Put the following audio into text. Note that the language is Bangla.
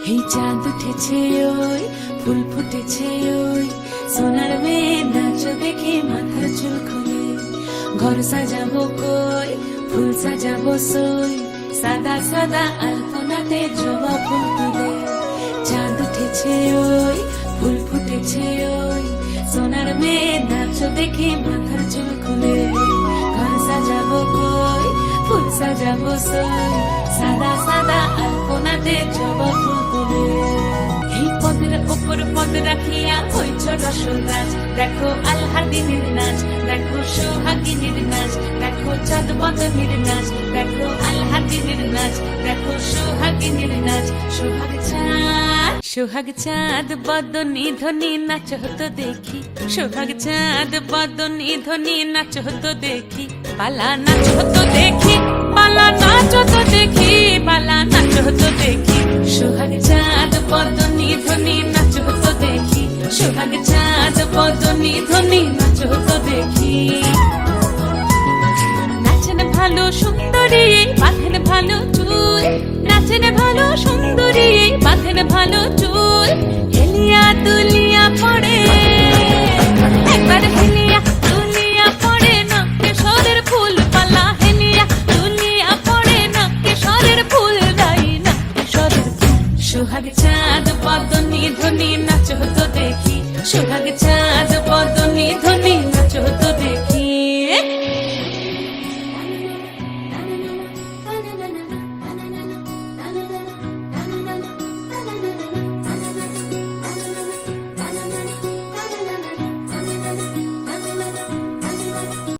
এই চাঁদ উঠেছে ওই ফুল ফুটেছে ওই সোনার মেয়ে নাচ দেখে মাথার চুল খুলে ঘর সাজাবো কই ফুল সাজাবো সই সাদা সাদা আলপনাতে জবা ফুল তুলে চাঁদ উঠেছে ওই ফুল ফুটেছে ওই সোনার মেয়ে নাচ দেখে মাথার চুল খুলে ঘর সাজাবো কই ফুল সাজাবো সই সাদা সাদা আলপনাতে জবা ফুল তুলে এই পদের উপর পদ রাখিয়া হইছ রসরাজ দেখো আলহাদিনীর নাচ দেখো সোহাগিনীর নাচ দেখো চাঁদ বদনীর নাচ দেখো আলহাদিনীর নাচ দেখো সোহাগিনীর নাচ সোহাগ চাঁদ বদনী ধ্বনি নাচ হতো দেখি সোহাগ চাঁদ বদনী ধ্বনি নাচ হতো দেখি পালা নাচ হতো দেখি পালা নাচ হতো দেখি পালা নাচ হতো দেখি সোহাগ চাঁদ বদনী ধ্বনি নাচ হতো দেখি সোহাগ চাঁদ বদনী ধ্বনি নাচ হতো দেখি নাচেন ভালো সুন্দরী বাঁধেন ভালো চুল নাচেন ভালো সুন্দরী বাঁধেন ভালো চুল হেলিয়া দুলিয়া পড়ে একবার হেলিয়া দুলিয়া পড়ে না কেশরের ফুল পালা হেলিয়া দুলিয়া পড়ে না কেশরের ফুল দাই না কেশরের সোহাগ চাঁদ বদনী ধ্বনি নাচ হতো দেখি সোহাগ চাঁদ